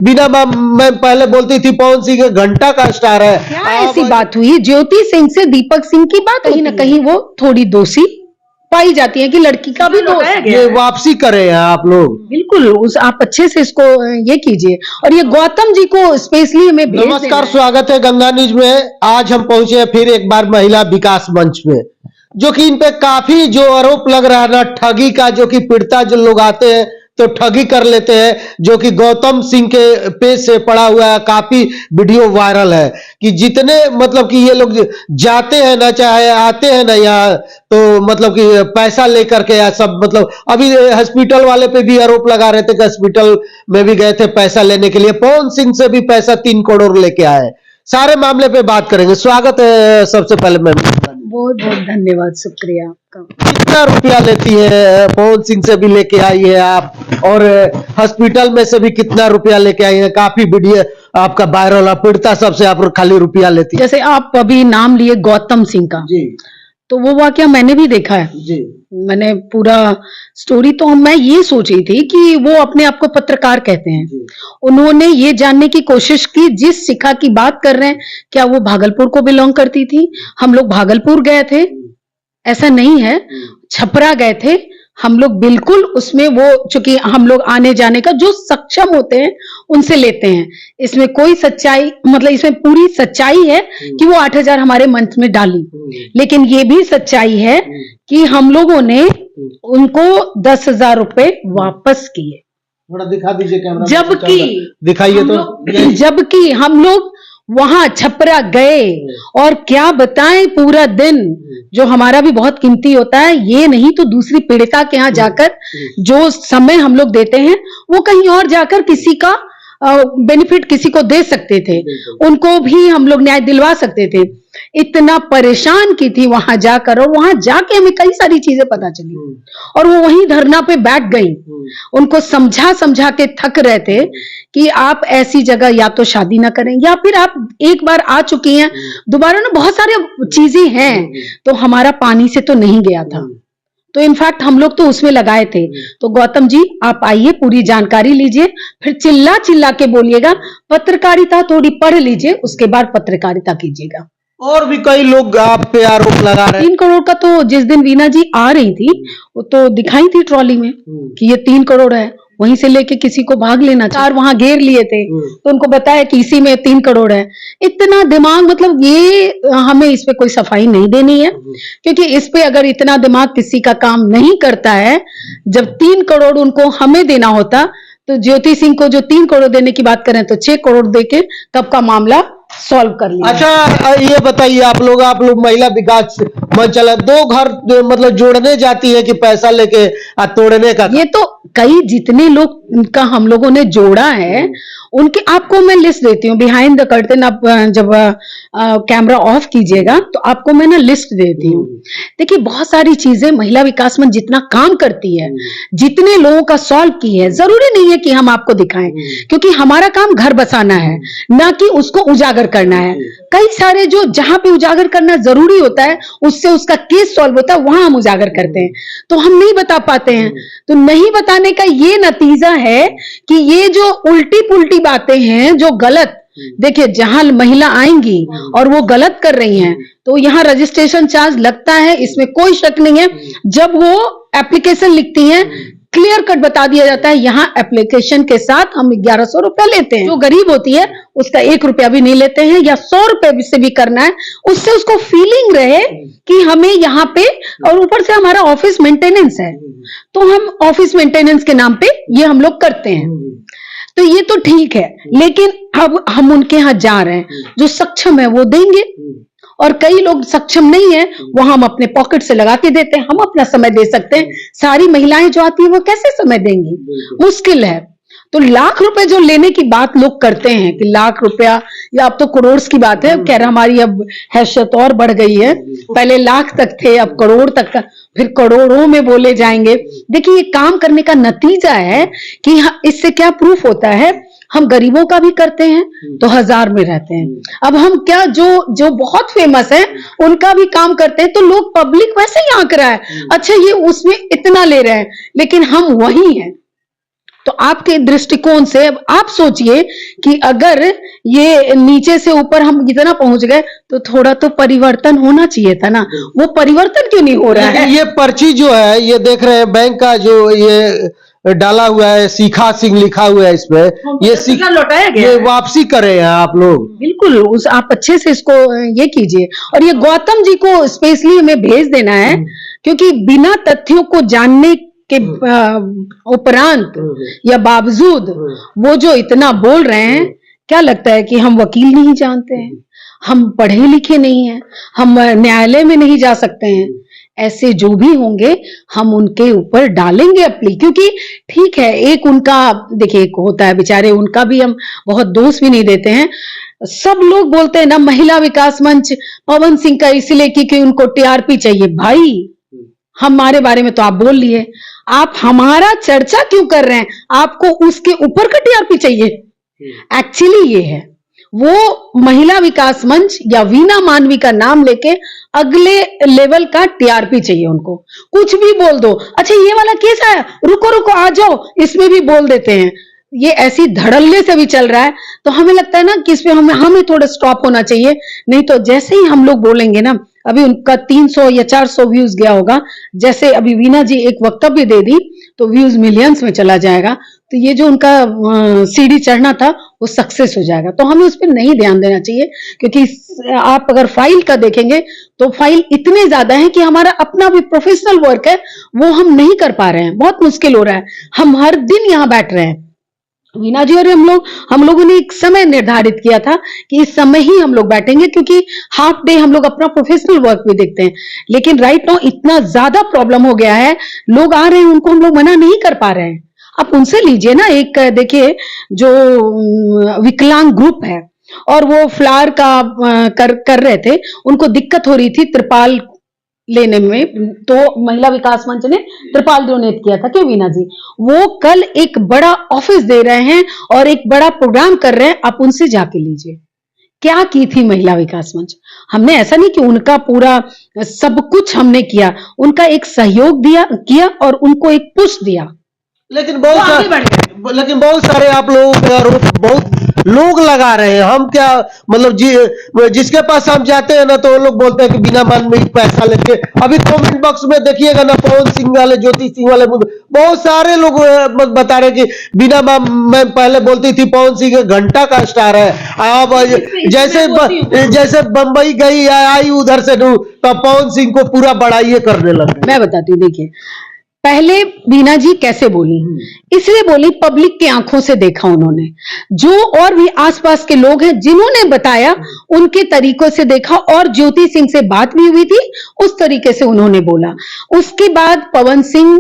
बिना मैं पहले बोलती थी पवन सिंह घंटा का स्टार है। क्या ऐसी बात हुई? ज्योति सिंह से दीपक सिंह की बात कहीं ना कहीं वो थोड़ी दोषी पाई जाती है कि लड़की का भी दोष है। ये वापसी करे हैं आप लोग। बिल्कुल, उस आप अच्छे से इसको ये कीजिए। और ये गौतम जी को स्पेशली हमें नमस्कार, स्वागत है गंगा न्यूज में। आज हम पहुंचे हैं फिर एक बार महिला विकास मंच में, जो कि इन पे काफी जो आरोप लग रहा है ना ठगी का, जो कि पीड़िता जो लोग आते हैं तो ठगी कर लेते हैं, जो कि गौतम सिंह के पेज से पड़ा हुआ है। काफी वीडियो वायरल है कि जितने मतलब कि ये लोग जाते हैं ना, चाहे आते हैं ना यहाँ, तो मतलब कि पैसा लेकर के या सब मतलब अभी हॉस्पिटल वाले पे भी आरोप लगा रहे थे कि हॉस्पिटल में भी गए थे पैसा लेने के लिए। पवन सिंह से भी पैसा 3 करोड़ लेके आए। सारे मामले पे बात करेंगे। स्वागत है सबसे पहले मैम। बहुत बहुत धन्यवाद, शुक्रिया आपका। कितना रुपया लेती है? पवन सिंह से भी लेके आई है आप, और हॉस्पिटल में से भी कितना रुपया लेके आई है? काफी वीडियो आपका वायरल है, पीड़िता सबसे आप खाली रुपया लेती है। जैसे आप अभी नाम लिए गौतम सिंह का जी, तो वो वाकया मैंने भी देखा है जी। मैंने पूरा स्टोरी, तो मैं ये सोच रही थी कि वो अपने आप को पत्रकार कहते हैं। उन्होंने ये जानने की कोशिश की जिस शिखा की बात कर रहे हैं क्या वो भागलपुर को बिलोंग करती थी। हम लोग भागलपुर गए थे, ऐसा नहीं है, छपरा गए थे हम लोग। बिल्कुल उसमें वो चूंकि हम लोग आने जाने का जो सक्षम होते हैं उनसे लेते हैं। इसमें कोई सच्चाई मतलब इसमें पूरी सच्चाई है कि वो 8,000 हमारे मंच में डाली, लेकिन ये भी सच्चाई है कि हम लोगों ने उनको 10,000 रुपए वापस किए। थोड़ा दिखा दीजिए कैमरा। जबकि दिखाइए तो। जबकि हम लोग वहां छपरा गए और क्या बताएं, पूरा दिन जो हमारा भी बहुत कीमती होता है, ये नहीं तो दूसरी पीड़िता के यहाँ जाकर जो समय हम लोग देते हैं वो कहीं और जाकर किसी का बेनिफिट किसी को दे सकते थे, उनको भी हम लोग न्याय दिलवा सकते थे। इतना परेशान की थी वहां जाकर, और वहां जाके हमें कई सारी चीजें पता चली और वो वहीं धरना पे बैठ गई। उनको समझा समझा के थक रहे थे कि आप ऐसी जगह या तो शादी ना करें, या फिर आप एक बार आ चुकी हैं, दोबारा ना बहुत सारे चीजें हैं, तो हमारा पानी से तो नहीं गया था। तो इनफैक्ट हम लोग तो उसमें लगाए थे। तो गौतम जी आप आइए, पूरी जानकारी लीजिए, फिर चिल्ला चिल्ला के बोलिएगा। पत्रकारिता थोड़ी पढ़ लीजिए, उसके बाद पत्रकारिता कीजिएगा। और भी कई लोग आप पे आरोप लगा रहे हैं। 3 करोड़ का तो जिस दिन वीना जी आ रही थी वो तो दिखाई थी ट्रॉली में कि ये 3 करोड़ है, वहीं से लेके किसी को भाग लेना। 4 वहां घेर लिए थे तो उनको बताया कि इसी में 3 करोड़ है। इतना दिमाग, मतलब ये हमें इस पे कोई सफाई नहीं देनी है, क्योंकि इस पे अगर इतना दिमाग किसी का काम नहीं करता है, जब 3 करोड़ उनको हमें देना होता तो ज्योति सिंह को जो 3 करोड़ देने की बात करें तो 6 करोड़ देके तब का मामला सॉल्व कर लिया। अच्छा ये बताइए, आप लोग महिला विकास मंच चला, 2 घर मतलब जोड़ने जाती है कि पैसा लेके तोड़ने का? ये तो कई जितने लोग का हम लोगों ने जोड़ा है उनके आपको मैं लिस्ट देती हूँ बिहाइंड द कर्टन। आप जब कैमरा ऑफ कीजिएगा तो आपको मैं ना लिस्ट देती हूँ। देखिए बहुत सारी चीजें महिला विकास मंच जितना काम करती है, जितने लोगों का सॉल्व की है, जरूरी नहीं है कि हम आपको दिखाएं, क्योंकि हमारा काम घर बसाना है, ना कि उसको उजागर करना है। कई सारे जो जहां पे उजागर करना जरूरी होता है उससे उसका केस सॉल्व होता है, वहां हम उजागर करते हैं, तो हम नहीं बता पाते हैं। तो नहीं बताने का ये नतीजा है कि ये जो उल्टी पुल्टी बातें हैं जो गलत, देखिए जहां महिला आएंगी और वो गलत कर रही हैं तो यहाँ रजिस्ट्रेशन चार्ज लगता है, इसमें कोई शक नहीं है। जब वो एप्लीकेशन लिखती हैं क्लियर कट बता दिया जाता है यहाँ एप्लीकेशन के साथ हम 1100 रुपया लेते हैं। जो गरीब होती है उसका 1 रुपया भी नहीं लेते हैं, या 100 रुपए से भी करना है, उससे उसको फीलिंग रहे कि हमें यहाँ पे, और ऊपर से हमारा ऑफिस मेंटेनेंस है तो हम ऑफिस मेंटेनेंस के नाम पे ये हम लोग करते हैं, तो ये तो ठीक है। लेकिन अब हम उनके यहाँ जा रहे हैं, जो सक्षम है वो देंगे, और कई लोग सक्षम नहीं है वो हम अपने पॉकेट से लगा के देते हैं। हम अपना समय दे सकते हैं, सारी महिलाएं जो आती है वो कैसे समय देंगी, मुश्किल है। तो लाख रुपए जो लेने की बात लोग करते हैं कि लाख रुपया, या अब तो करोड़ की बात है, कह रहा हमारी अब हैसियत और बढ़ गई है, पहले लाख तक थे अब करोड़ तक का, फिर करोड़ों में बोले जाएंगे। देखिए ये काम करने का नतीजा है कि इससे क्या प्रूफ होता है, हम गरीबों का भी करते हैं तो 1000 में रहते हैं। अब हम क्या जो बहुत फेमस है उनका भी काम करते हैं तो लोग, पब्लिक वैसे ही आंक रहा है, अच्छा ये उसमें इतना ले रहे हैं, लेकिन हम वही हैं, तो आपके दृष्टिकोण से अब आप सोचिए कि अगर ये नीचे से ऊपर हम इतना पहुंच गए तो थोड़ा तो परिवर्तन होना चाहिए था ना, वो परिवर्तन क्यों नहीं हो रहा है? लेकिन ये पर्ची जो है, ये देख रहे हैं बैंक का जो ये डाला हुआ है, सीखा सिंह लिखा हुआ है इसमें, ये पैसा लौटाया गया ये है। वापसी करे हैं आप लोग। बिल्कुल, उस आप अच्छे से इसको ये कीजिए, और ये गौतम जी को स्पेशली हमें भेज देना है, क्योंकि बिना तथ्यों को जानने के उपरांत या बावजूद वो जो इतना बोल रहे हैं, क्या लगता है कि हम वकील नहीं जानते हैं, हम पढ़े लिखे नहीं हैं, हम न्यायालय में नहीं जा सकते हैं? ऐसे जो भी होंगे हम उनके ऊपर डालेंगे अपनी, क्योंकि ठीक है, एक उनका देखिए एक होता है बेचारे, उनका भी हम बहुत दोष भी नहीं देते हैं। सब लोग बोलते हैं ना महिला विकास मंच पवन सिंह का इसलिए क्योंकि उनको टीआरपी चाहिए। भाई हमारे बारे में तो आप बोल लिए, आप हमारा चर्चा क्यों कर रहे हैं? आपको उसके ऊपर का टीआरपी चाहिए? एक्चुअली ये है, वो महिला विकास मंच या वीना मानवी का नाम लेके अगले लेवल का टीआरपी चाहिए उनको। कुछ भी बोल दो, अच्छा ये वाला केस आया, रुको रुको आ जाओ, इसमें भी बोल देते हैं। ये ऐसी धड़ल्ले से भी चल रहा है, तो हमें लगता है ना कि इसमें हमें थोड़ा स्टॉप होना चाहिए। नहीं तो जैसे ही हम लोग बोलेंगे ना, अभी उनका 300 या 400 व्यूज गया होगा, जैसे अभी वीना जी एक वक्तव्य दे दी तो व्यूज मिलियंस में चला जाएगा, तो ये जो उनका सीढ़ी चढ़ना था वो सक्सेस हो जाएगा। तो हमें उस पर नहीं ध्यान देना चाहिए, क्योंकि आप अगर फाइल का देखेंगे तो फाइल इतने ज्यादा है कि हमारा अपना भी प्रोफेशनल वर्क है वो हम नहीं कर पा रहे हैं, बहुत मुश्किल हो रहा है। हम हर दिन यहाँ बैठ रहे हैं, वीना जी और हम लोगों ने एक समय निर्धारित किया था कि इस समय ही हम लोग बैठेंगे, क्योंकि हाफ डे हम लोग अपना प्रोफेशनल वर्क भी देखते हैं। लेकिन राइट नाउ इतना ज्यादा प्रॉब्लम हो गया है, लोग आ रहे हैं, उनको हम लोग मना नहीं कर पा रहे हैं। आप उनसे लीजिए ना, एक देखिए जो विकलांग ग्रुप है और वो फ्लावर का कर रहे थे, उनको दिक्कत हो रही थी त्रिपाल लेने में, तो महिला विकास मंच ने त्रिपाल डोनेट किया था। क्यों वीना जी? वो कल एक बड़ा ऑफिस दे रहे हैं और एक बड़ा प्रोग्राम कर रहे हैं, आप उनसे जाके लीजिए क्या की थी महिला विकास मंच। हमने ऐसा नहीं कि उनका पूरा सब कुछ हमने किया, उनका एक सहयोग किया और उनको एक पुश दिया। लेकिन बहुत सारे आप लोगों पे आरोप बहुत लोग लगा रहे हैं। हम क्या मतलब जिसके पास हम जाते हैं ना, तो वो लोग बोलते हैं कि बिना मान में ही पैसा लेके। अभी कमेंट बॉक्स में देखिएगा ना, पवन सिंह वाले, ज्योति सिंह वाले, बहुत सारे लोग बता रहे कि बिना मैं पहले बोलती थी पवन सिंह घंटा का स्टार है, अब जैसे बंबई गई आई उधर से तो पवन सिंह को पूरा बड़ाई करने लगे। मैं बताती हूँ, देखिए पहले वीना जी कैसे बोली, इसलिए बोली पब्लिक की आंखों से देखा उन्होंने, जो और भी आसपास के लोग हैं जिन्होंने बताया उनके तरीकों से देखा, और ज्योति सिंह से बात भी हुई थी, उस तरीके से उन्होंने बोला। उसके बाद पवन सिंह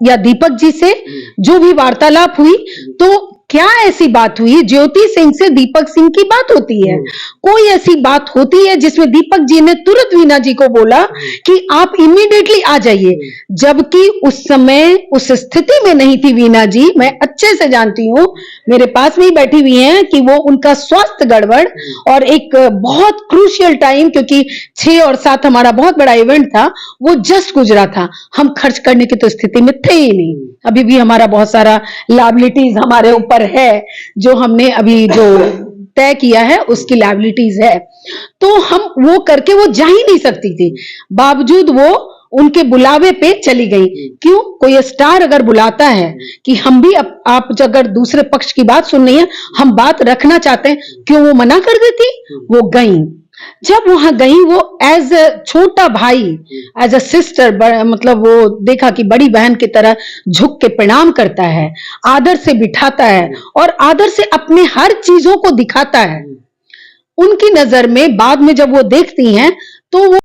या दीपक जी से जो भी वार्तालाप हुई, तो क्या ऐसी बात हुई ज्योति सिंह से दीपक सिंह की बात होती है? कोई ऐसी बात होती है जिसमें दीपक जी ने तुरंत वीना जी को बोला कि आप इमीडिएटली आ जाइए, जबकि उस समय उस स्थिति में नहीं थी वीना जी। मैं अच्छे से जानती हूँ, मेरे पास में ही बैठी हुई हैं कि वो उनका स्वास्थ्य गड़बड़ और एक बहुत क्रूशियल टाइम, क्योंकि 6 और 7 हमारा बहुत बड़ा इवेंट था, वो जस्ट गुजरा था। हम खर्च करने की तो स्थिति में थे ही नहीं। अभी भी हमारा बहुत सारा लायबिलिटीज हमारे ऊपर है, जो हमने अभी जो तय किया है उसकी लायबिलिटीज है, तो हम वो करके वो जा ही नहीं सकती थी, बावजूद वो उनके बुलावे पे चली गई। क्यों? कोई स्टार अगर बुलाता है कि हम भी आप अगर दूसरे पक्ष की बात सुननी है, हम बात रखना चाहते हैं, क्यों वो मना कर देती? वो गई। जब वहां गई, वो एज अ छोटा भाई, एज अ सिस्टर, मतलब वो देखा कि बड़ी बहन की तरह झुक के प्रणाम करता है, आदर से बिठाता है और आदर से अपने हर चीजों को दिखाता है। उनकी नजर में बाद में जब वो देखती हैं तो वो